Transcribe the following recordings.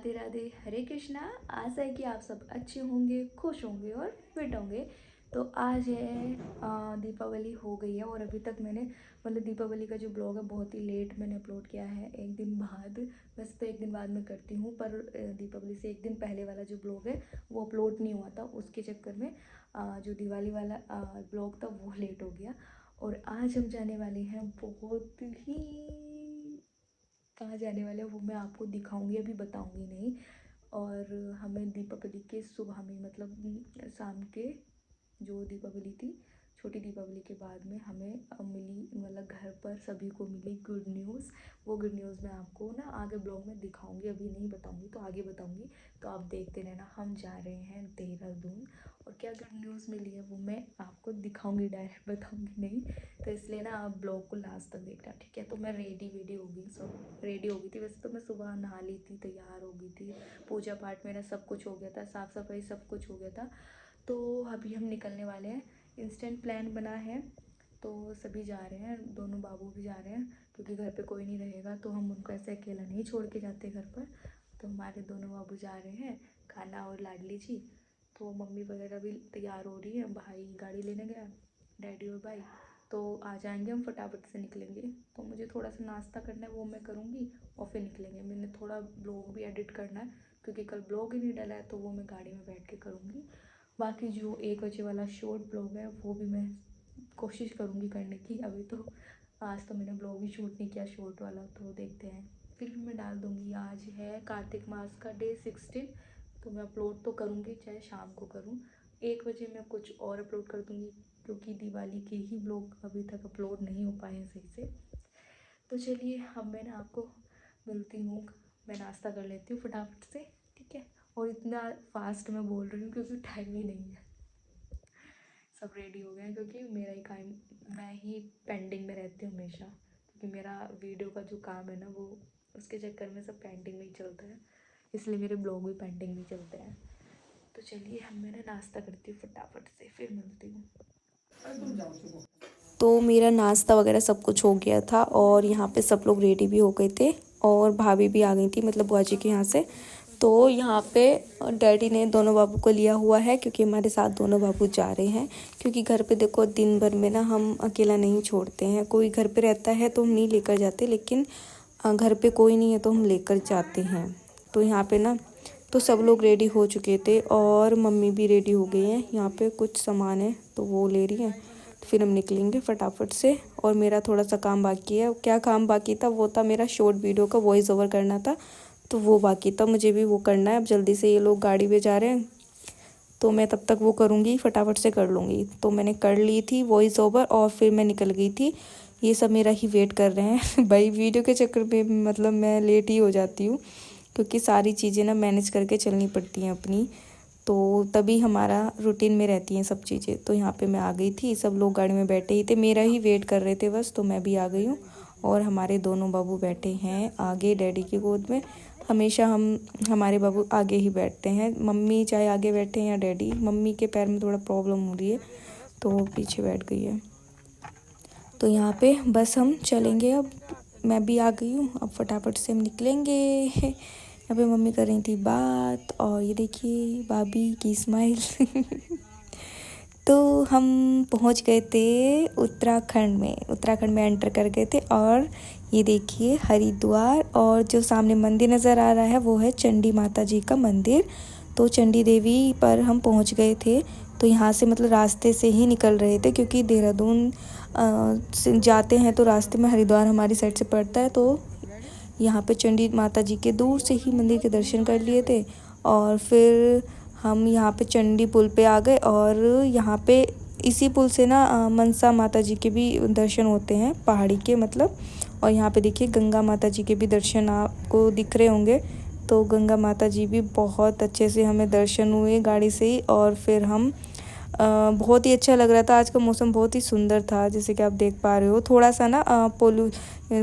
राधे राधे, हरे कृष्णा। आशा है कि आप सब अच्छे होंगे, खुश होंगे और फिट होंगे। तो आज है दीपावली हो गई है और अभी तक मैंने मतलब दीपावली का जो ब्लॉग है बहुत ही लेट मैंने अपलोड किया है, एक दिन बाद। वैसे तो एक दिन बाद मैं करती हूँ, पर दीपावली से एक दिन पहले वाला जो ब्लॉग है वो अपलोड नहीं हुआ था, उसके चक्कर में जो दिवाली वाला ब्लॉग था वो लेट हो गया। और आज हम जाने वाले हैं बहुत ही, कहाँ जाने वाले हैं वो मैं आपको दिखाऊंगी, अभी बताऊंगी नहीं। और हमें दीपावली के सुबह में मतलब शाम के जो दीपावली थी, छोटी दीपावली के बाद में हमें मिली, मतलब घर पर सभी को मिली गुड न्यूज़। वो गुड न्यूज़ मैं आपको ना आगे ब्लॉग में दिखाऊंगी, अभी नहीं बताऊंगी, तो आगे बताऊंगी। तो आप देखते रहना। हम जा रहे हैं देहरादून और क्या गुड न्यूज़ मिली है वो मैं आपको दिखाऊंगी, डायरेक्ट बताऊंगी नहीं। तो इसलिए ना आप ब्लॉग को लास्ट तक देखना, ठीक है। तो मैं रेडी हो गई, सब रेडी हो गई थी। वैसे तो मैं सुबह नहा ली थी, तैयार हो गई थी, पूजा पाठ मेरा सब कुछ हो गया था, साफ़ सफाई सब कुछ हो गया था। तो अभी हम निकलने वाले हैं, इंस्टेंट प्लान बना है। तो सभी जा रहे हैं, दोनों बाबू भी जा रहे हैं क्योंकि घर पे कोई नहीं रहेगा, तो हम उनको ऐसे अकेला नहीं छोड़ के जाते घर पर। तो हमारे दोनों बाबू जा रहे हैं, खाना और लाडली जी। तो मम्मी वगैरह भी तैयार हो रही है, भाई गाड़ी लेने गया, डैडी और भाई। तो आ जाएंगे, हम फटाफट से निकलेंगे। तो मुझे थोड़ा सा नाश्ता करना है, वो मैं करूँगी और फिर निकलेंगे। मैंने थोड़ा ब्लॉग भी एडिट करना है क्योंकि कल ब्लॉग ही नहीं डाला है, तो वो मैं गाड़ी में बैठ के करूँगी। बाकी जो 1 बजे वाला शॉर्ट ब्लॉग है वो भी मैं कोशिश करूँगी करने की। अभी तो आज तो मैंने ब्लॉग ही शूट नहीं किया शॉर्ट वाला, तो देखते हैं, फिर मैं डाल दूँगी। आज है कार्तिक मास का डे 16, तो मैं अपलोड तो करूँगी चाहे शाम को करूँ। 1 बजे मैं कुछ और अपलोड कर दूँगी क्योंकि दिवाली के ही ब्लॉग अभी तक अपलोड नहीं हो पाए हैं सही से। तो चलिए अब मैं ना आपको मिलती हूँ, मैं नाश्ता कर लेती हूँ फटाफट से, ठीक है। और इतना फास्ट मैं बोल रही हूँ क्योंकि टाइम ही नहीं है, सब रेडी हो गए हैं क्योंकि मेरा ही काम, मैं ही पेंडिंग में रहती हूँ हमेशा, क्योंकि मेरा वीडियो का जो काम है ना वो उसके चक्कर में सब पेंडिंग में ही चलता है, इसलिए मेरे ब्लॉग भी पेंडिंग में चलते हैं। तो चलिए हम मैंने नाश्ता करती हूँ फटाफट से, फिर मिलती हूँ। तो मेरा नाश्ता वगैरह सब कुछ हो गया था और यहाँ पे सब लोग रेडी भी हो गए थे और भाभी भी आ गई थी, मतलब बुआ जी के यहाँ से। तो यहाँ पे डैडी ने दोनों बाबू को लिया हुआ है क्योंकि हमारे साथ दोनों बाबू जा रहे हैं। क्योंकि घर पे देखो दिन भर में ना हम अकेला नहीं छोड़ते हैं, कोई घर पे रहता है तो हम नहीं लेकर जाते, लेकिन घर पे कोई नहीं है तो हम लेकर जाते हैं। तो यहाँ पे ना तो सब लोग रेडी हो चुके थे और मम्मी भी रेडी हो गई हैं। यहाँ पे कुछ सामान है तो वो ले रही हैं, तो फिर हम निकलेंगे फटाफट से। और मेरा थोड़ा सा काम बाकी है, क्या काम बाकी था वो था मेरा शॉर्ट वीडियो का वॉइस ओवर करना था, तो वो बाकी था, मुझे भी वो करना है। अब जल्दी से ये लोग गाड़ी पे जा रहे हैं तो मैं तब तक वो करूँगी, फटाफट से कर लूँगी। तो मैंने कर ली थी वॉइस ओवर और फिर मैं निकल गई थी। ये सब मेरा ही वेट कर रहे हैं भाई, वीडियो के चक्कर में मतलब मैं लेट ही हो जाती हूँ क्योंकि सारी चीज़ें ना मैनेज करके चलनी पड़ती हैं अपनी, तो तभी हमारा रूटीन में रहती हैं सब चीज़ें। तो यहाँ पे मैं आ गई थी, सब लोग गाड़ी में बैठे ही थे, मेरा ही वेट कर रहे थे बस, तो मैं भी आ गई हूँ। और हमारे दोनों बाबू बैठे हैं आगे डैडी की गोद में। हमेशा हमारे बाबू आगे ही बैठते हैं, मम्मी चाहे आगे बैठे हैं या डैडी। मम्मी के पैर में थोड़ा प्रॉब्लम हो रही है तो वो पीछे बैठ गई है। तो यहाँ पे बस हम चलेंगे अब, मैं भी आ गई हूँ, अब फटाफट से हम निकलेंगे। यहाँ पे मम्मी कर रही थी बात और ये देखिए भाभी की स्माइल तो हम पहुँच गए थे उत्तराखंड में एंटर कर गए थे। और ये देखिए हरिद्वार, और जो सामने मंदिर नज़र आ रहा है वो है चंडी माता जी का मंदिर। तो चंडी देवी पर हम पहुँच गए थे। तो यहाँ से मतलब रास्ते से ही निकल रहे थे क्योंकि देहरादून से जाते हैं तो रास्ते में हरिद्वार हमारी साइड से पड़ता है। तो यहाँ पे चंडी माता जी के दूर से ही मंदिर के दर्शन कर लिए थे और फिर हम यहाँ पे चंडी पुल पे आ गए। और यहाँ पे इसी पुल से ना मनसा माता जी के भी दर्शन होते हैं, पहाड़ी के मतलब। और यहाँ पे देखिए गंगा माता जी के भी दर्शन आपको दिख रहे होंगे। तो गंगा माता जी भी बहुत अच्छे से हमें दर्शन हुए गाड़ी से ही। और फिर हम बहुत ही अच्छा लग रहा था, आज का मौसम बहुत ही सुंदर था, जैसे कि आप देख पा रहे हो। थोड़ा सा ना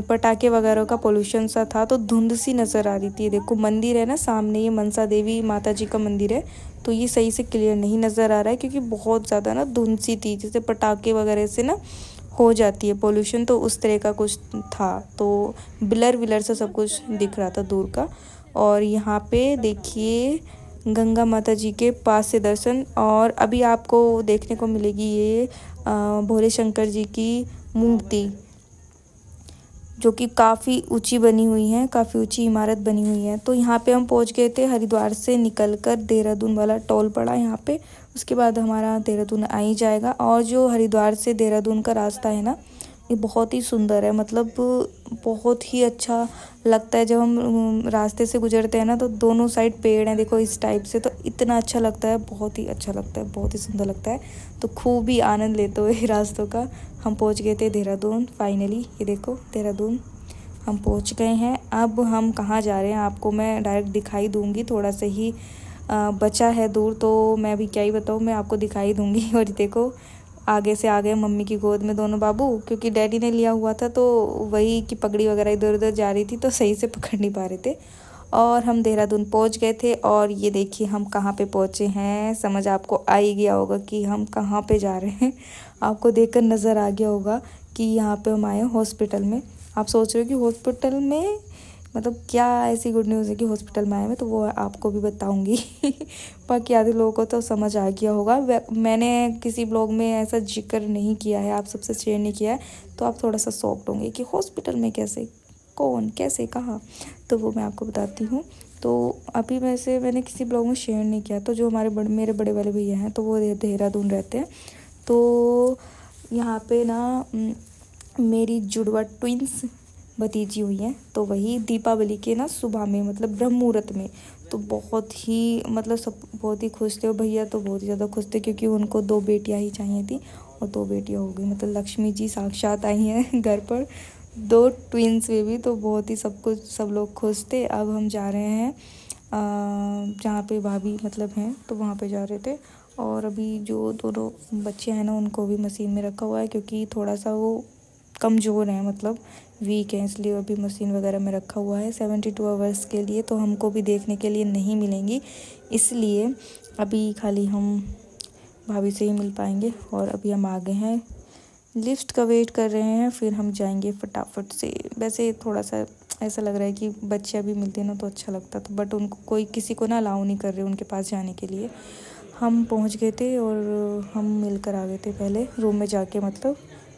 पटाखे वगैरह का पोल्यूशन सा था तो धुंध सी नज़र आ रही थी। देखो मंदिर है ना सामने, ये मनसा देवी माता जी का मंदिर है, तो ये सही से क्लियर नहीं नज़र आ रहा है क्योंकि बहुत ज़्यादा ना धुंध सी थी, जैसे पटाखे वगैरह से ना हो जाती है पोल्यूशन, तो उस तरह का कुछ था। तो ब्लर विलर से सब कुछ दिख रहा था दूर का। और यहाँ पे देखिए गंगा माता जी के पास से दर्शन। और अभी आपको देखने को मिलेगी ये भोले शंकर जी की मूर्ति, जो कि काफ़ी ऊंची बनी हुई है, काफ़ी ऊंची इमारत बनी हुई है। तो यहाँ पे हम पहुँच गए थे। हरिद्वार से निकलकर देहरादून वाला टोल पड़ा यहाँ पे, उसके बाद हमारा देहरादून आ ही जाएगा। और जो हरिद्वार से देहरादून का रास्ता है ना, ये बहुत ही सुंदर है, मतलब बहुत ही अच्छा लगता है। जब हम रास्ते से गुजरते हैं ना, तो दोनों साइड पेड़ हैं, देखो इस टाइप से, तो इतना अच्छा लगता है, बहुत ही अच्छा लगता है, बहुत ही सुंदर लगता है। तो खूब ही आनंद लेते हुए रास्तों का हम पहुंच गए थे देहरादून फाइनली। ये देखो देहरादून हम पहुंच गए हैं। अब हम कहाँ जा रहे हैं आपको मैं डायरेक्ट दिखाई दूंगी, थोड़ा सा ही बचा है दूर, तो मैं भी क्या ही बताऊँ, मैं आपको दिखाई दूंगी। और देखो आगे से आ गए मम्मी की गोद में दोनों बाबू, क्योंकि डैडी ने लिया हुआ था, तो वही की पगड़ी वगैरह इधर उधर जा रही थी, तो सही से पकड़ नहीं पा रहे थे। और हम देहरादून पहुंच गए थे। और ये देखिए हम कहाँ पे पहुंचे हैं, समझ आपको आ ही गया होगा कि हम कहाँ पे जा रहे हैं। आपको देखकर नज़र आ गया होगा कि यहाँ पे हम आए हॉस्पिटल में। आप सोच रहे हो कि हॉस्पिटल में मतलब क्या ऐसी गुड न्यूज़ है कि हॉस्पिटल में आए हैं, तो वो आपको भी बताऊंगी। बाकी आधे लोगों को तो समझ आ गया होगा, मैंने किसी ब्लॉग में ऐसा जिक्र नहीं किया है, आप सबसे शेयर नहीं किया है, तो आप थोड़ा सा शॉक्ड होंगे कि हॉस्पिटल में कैसे, कौन, कैसे, कहाँ, तो वो मैं आपको बताती हूँ। तो अभी वैसे मैंने किसी ब्लॉग में शेयर नहीं किया, तो जो हमारे मेरे बड़े वाले भैया हैं, तो वो देहरादून रहते हैं। तो यहाँ पे ना मेरी जुड़वा ट्विंस भतीजी हुई हैं, तो वही दीपावली के ना सुबह में, मतलब ब्रह्म मुहूर्त में, तो बहुत ही मतलब सब बहुत ही खुश थे। और भैया तो बहुत ही ज़्यादा खुश थे, क्योंकि उनको 2 बेटियां ही चाहिए थी, और 2 बेटियां हो गई, मतलब लक्ष्मी जी साक्षात आई हैं घर पर, 2 ट्विंस बेबी। तो बहुत ही सब लोग खुश थे। अब हम जा रहे हैं जहाँ पे भाभी मतलब हैं, तो वहाँ पे जा रहे थे। और अभी जो दोनों बच्चे हैं ना, उनको भी मशीन में रखा हुआ है, क्योंकि थोड़ा सा वो कमज़ोर हैं, मतलब वीक हैं, इसलिए अभी मशीन वगैरह में रखा हुआ है 72 आवर्स के लिए। तो हमको भी देखने के लिए नहीं मिलेंगी, इसलिए अभी खाली हम भाभी से ही मिल पाएंगे। और अभी हम आ गए हैं, लिफ्ट का वेट कर रहे हैं, फिर हम जाएंगे फटाफट से। वैसे थोड़ा सा ऐसा लग रहा है कि बच्चे अभी मिलते ना तो अच्छा लगता, तो बट उनको कोई किसी को ना अलाउ नहीं कर रहे उनके पास जाने के लिए। हम पहुंच गए थे और हम मिलकर आ गए थे पहले रूम में जाके, मतलब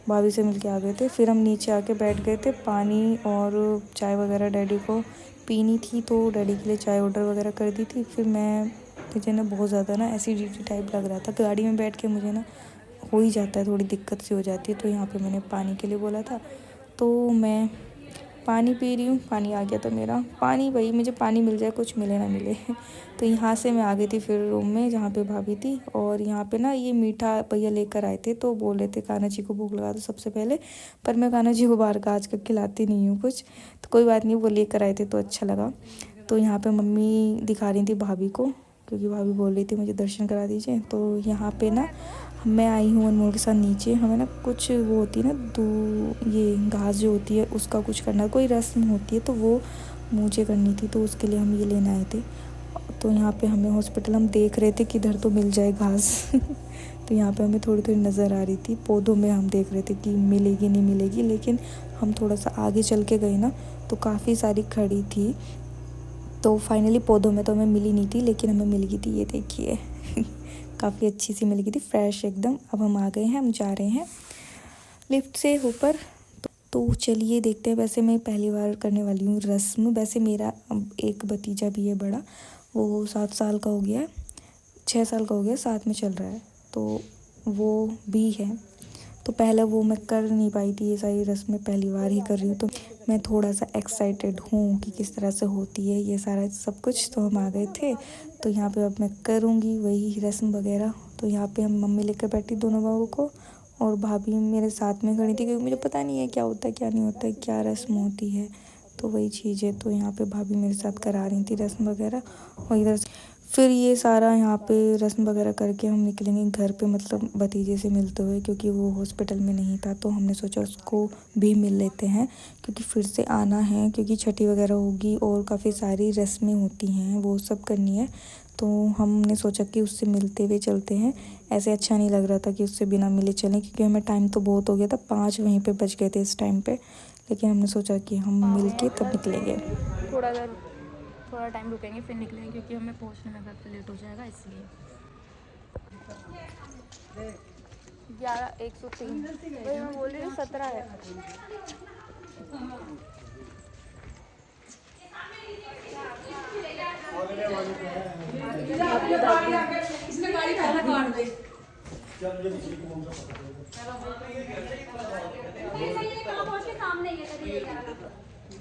भाभी से मिल के आ गए थे। फिर हम नीचे आके बैठ गए थे, पानी और चाय वगैरह डैडी को पीनी थी, तो डैडी के लिए चाय ऑर्डर वगैरह कर दी थी। फिर मुझे ना बहुत ज़्यादा ना एसिडिटी टाइप लग रहा था, गाड़ी में बैठ के मुझे ना हो ही जाता है, थोड़ी दिक्कत सी हो जाती है। तो यहाँ पे मैंने पानी के लिए बोला था, तो मैं पानी पी रही हूँ। पानी आ गया था मेरा, पानी भाई मुझे पानी मिल जाए, कुछ मिले ना मिले। तो यहाँ से मैं आ गई थी फिर रूम में जहाँ पे भाभी थी। और यहाँ पे ना ये मीठा भैया लेकर आए थे, तो बोल रहे थे कान्हा जी को भूख लगा दो सबसे पहले, पर मैं कान्हा जी को बाहर का आज तक खिलाती नहीं हूँ कुछ, तो कोई बात नहीं, वो लेकर आए थे तो अच्छा लगा। तो यहाँ पर मम्मी दिखा रही थी भाभी को, क्योंकि भाभी बोल रही थी मुझे दर्शन करा दीजिए। तो यहाँ पे ना मैं आई हूँ अनमोल के साथ नीचे। हमें ना कुछ वो होती है ना, ये घास जो होती है उसका कुछ करना, कोई रस्म होती है, तो वो मुझे करनी थी, तो उसके लिए हम ये लेने आए थे। तो यहाँ पे हमें हॉस्पिटल, हम देख रहे थे किधर तो मिल जाए घास। तो यहाँ पे हमें थोड़ी थोड़ी नज़र आ रही थी, पौधों में हम देख रहे थे कि मिलेगी नहीं मिलेगी, लेकिन हम थोड़ा सा आगे चल के गए ना, तो काफ़ी सारी खड़ी थी। तो फाइनली पौधों में तो हमें मिली नहीं थी, लेकिन हमें मिल गई थी, ये देखिए। काफ़ी अच्छी सी मिल गई थी, फ्रेश एकदम। अब हम आ गए हैं, हम जा रहे हैं लिफ्ट से ऊपर। तो चलिए देखते हैं। वैसे मैं पहली बार करने वाली हूँ रस्म। वैसे मेरा एक भतीजा भी है बड़ा, वो 7 साल का हो गया, 6 साल का हो गया, 7 में चल रहा है, तो वो भी है। तो पहले वो मैं कर नहीं पाई थी, ये सारी रस्में पहली बार ही कर रही हूँ, तो मैं थोड़ा सा एक्साइटेड हूँ कि किस तरह से होती है ये सारा सब कुछ। तो हम आ गए थे, तो यहाँ पे अब मैं करूँगी वही रस्म वगैरह। तो यहाँ पे हम मम्मी लेकर बैठी दोनों बाबू को, और भाभी मेरे साथ में खड़ी थी, क्योंकि मुझे पता नहीं है क्या होता है क्या नहीं होता है, क्या रस्म होती है, तो वही चीज़ है। तो यहाँ पे भाभी मेरे साथ करा रही थी रस्म वगैरह। और इधर फिर ये सारा यहाँ पे रस्म वगैरह करके हम निकलेंगे घर पे, मतलब भतीजे से मिलते हुए, क्योंकि वो हॉस्पिटल में नहीं था, तो हमने सोचा उसको भी मिल लेते हैं, क्योंकि फिर से आना है, क्योंकि छठी वगैरह होगी और काफ़ी सारी रस्में होती हैं, वो सब करनी है। तो हमने सोचा कि उससे मिलते हुए चलते हैं। ऐसे अच्छा नहीं लग रहा था कि उससे बिना मिले चलें, क्योंकि हमें टाइम तो बहुत हो गया था, 5 वहीं पे बज गए थे इस टाइम पे। लेकिन हमने सोचा कि हम मिल के तब निकलेंगे। थोड़ा देर थोड़ा टाइम रुकेंगे फिर निकलेंगे, क्योंकि हमें पहुंचने में घर पे लेट हो जाएगा इसलिए। 11:103 वही मैं बोल रही हूँ, 17 है।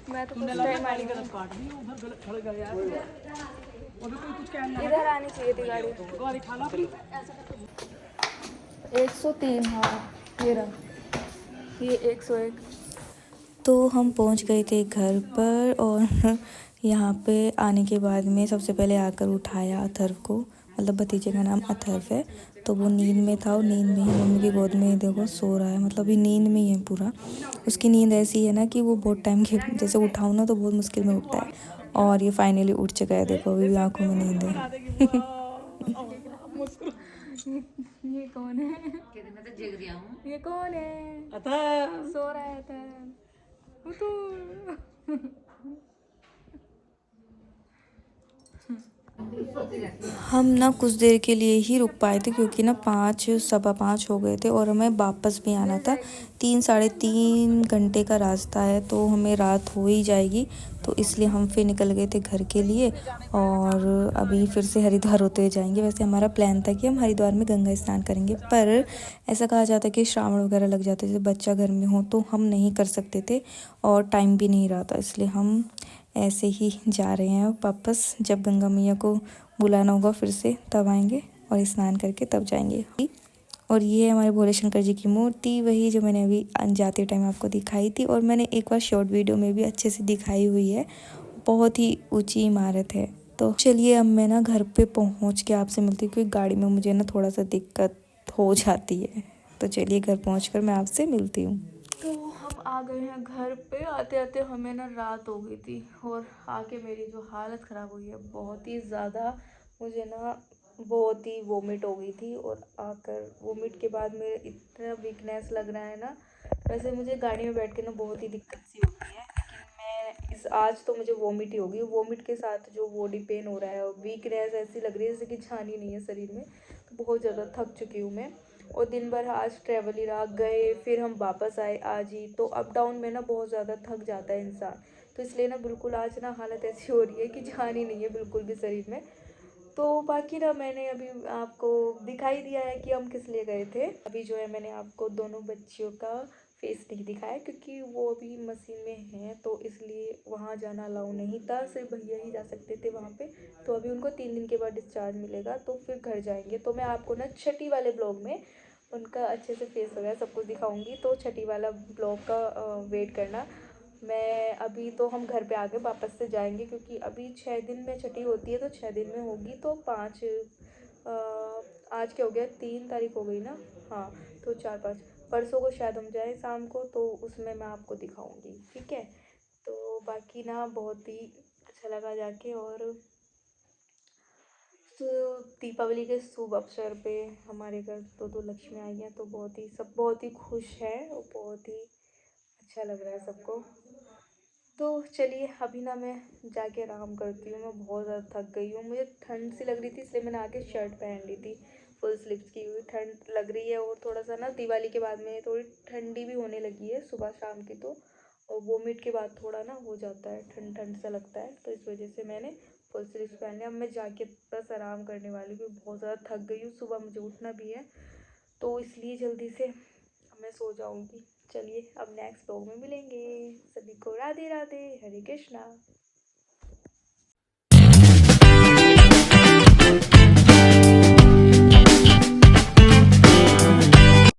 मैं तो फर्स्ट टाइम आई हूँ। इधर आनी चाहिए थी गाड़ी। 103, हाँ ये रहा, ये 101। तो हम पहुंच गए थे घर पर, और यहाँ पे आने के बाद में सबसे पहले आकर उठाया अथर्व को, मतलब भतीजे का नाम अथर्व है। तो वो नींद में था और नींद में ही मम्मी की गोद में ही देखो सो रहा है, मतलब ये नींद में ही है पूरा। उसकी नींद ऐसी है ना कि वो बहुत टाइम के जैसे उठाऊँ ना तो बहुत मुश्किल में उठता है, और ये फाइनली उठ चुका है, देखो अभी भी आँखों में नींद है। ये कौन है? ये कौन है? सो रहा है था। हम ना कुछ देर के लिए ही रुक पाए थे, क्योंकि ना 5 सवा 5 हो गए थे और हमें वापस भी आना था। 3 साढ़े 3 घंटे का रास्ता है, तो हमें रात हो ही जाएगी, तो इसलिए हम फिर निकल गए थे घर के लिए। और अभी फिर से हरिद्वार होते हुए जाएंगे। वैसे हमारा प्लान था कि हम हरिद्वार में गंगा स्नान करेंगे, पर ऐसा कहा जाता है कि श्रावण वगैरह लग जाते थे, बच्चा घर में हो तो हम नहीं कर सकते थे, और टाइम भी नहीं रहा था, इसलिए हम ऐसे ही जा रहे हैं वापस। जब गंगा मैया को बुलाना होगा फिर से तब आएंगे, और स्नान करके तब जाएंगे। और ये है हमारे भोले शंकर जी की मूर्ति, वही जो मैंने अभी जाते टाइम आपको दिखाई थी, और मैंने एक बार शॉर्ट वीडियो में भी अच्छे से दिखाई हुई है। बहुत ही ऊंची इमारत है। तो चलिए अब मैं ना घर पे पहुंच के आपसे मिलती हूँ, क्योंकि गाड़ी में मुझे ना थोड़ा सा दिक्कत हो जाती है। तो चलिए घर पहुँच मैं आपसे मिलती हूँ। तो हम आ गए हैं घर पे। आते आते हमें ना रात हो गई थी, और आके मेरी जो हालत ख़राब हुई है बहुत ही ज़्यादा, मुझे ना बहुत ही वोमिट हो गई थी। और आकर वोमिट के बाद मेरे इतना वीकनेस लग रहा है ना, वैसे मुझे गाड़ी में बैठ के ना बहुत ही दिक्कत सी होती है, लेकिन मैं आज तो मुझे वोमिट ही होगी। वोमिट के साथ जो बॉडी पेन हो रहा है और वीकनेस ऐसी लग रही है जैसे कि जान ही नहीं है शरीर में, तो बहुत ज़्यादा थक चुकी हूँ मैं। और दिन भर आज ट्रैवल ही रहा, गए फिर हम वापस आए आज ही, तो अप डाउन में ना बहुत ज़्यादा थक जाता है इंसान। तो इसलिए ना बिल्कुल आज ना हालत ऐसी हो रही है कि जान ही नहीं है बिल्कुल भी शरीर में। तो बाकी ना मैंने अभी आपको दिखाई दिया है कि हम किस लिए गए थे। अभी जो है मैंने आपको दोनों बच्चियों का फेस नहीं दिखाया, क्योंकि वो अभी मशीन में हैं, तो इसलिए वहाँ जाना अलाउ नहीं था, सिर्फ भैया ही जा सकते थे वहाँ पे। तो अभी उनको 3 दिन के बाद डिस्चार्ज मिलेगा, तो फिर घर जाएंगे। तो मैं आपको ना छठी वाले ब्लॉग में उनका अच्छे से फेस वगैरह सब कुछ दिखाऊंगी, तो छठी वाला ब्लॉग का वेट करना। मैं अभी तो हम घर पे आके वापस से जाएंगे, क्योंकि अभी 6 दिन में छठी होती है, तो 6 दिन में होगी, तो 5 आज क्या हो गया, 3 तारीख हो गई ना। हाँ, तो 4 5 परसों को शायद हम जाएँ शाम को, तो उसमें मैं आपको दिखाऊंगी, ठीक है। तो बाकी ना बहुत ही अच्छा लगा जाके। और तो दीपावली के शुभ अवसर पे हमारे घर दो लक्ष्मी आई हैं, तो सब बहुत ही खुश हैं, और बहुत ही अच्छा लग रहा है सबको। तो चलिए अभी ना मैं जाके आराम करती हूँ, मैं बहुत ज़्यादा थक गई हूँ। मुझे ठंड सी लग रही थी, इसलिए मैंने आके शर्ट पहन ली थी, फुल स्लीव्स की हुई। ठंड लग रही है, और थोड़ा सा ना दिवाली के बाद में थोड़ी ठंडी भी होने लगी है सुबह शाम की, तो और वोमिट के बाद थोड़ा ना हो जाता है, ठंड ठंड सा लगता है, तो इस वजह से मैंने फुल स्लीव्स पहन लिया। अब मैं जाके बस आराम करने वाली हूँ, बहुत ज़्यादा थक गई हूँ, सुबह मुझे उठना भी है, तो इसलिए जल्दी से अब मैं सो जाऊँगी। चलिए अब नेक्स्ट व्लॉग में मिलेंगे। सभी को राधे राधे, हरे कृष्णा।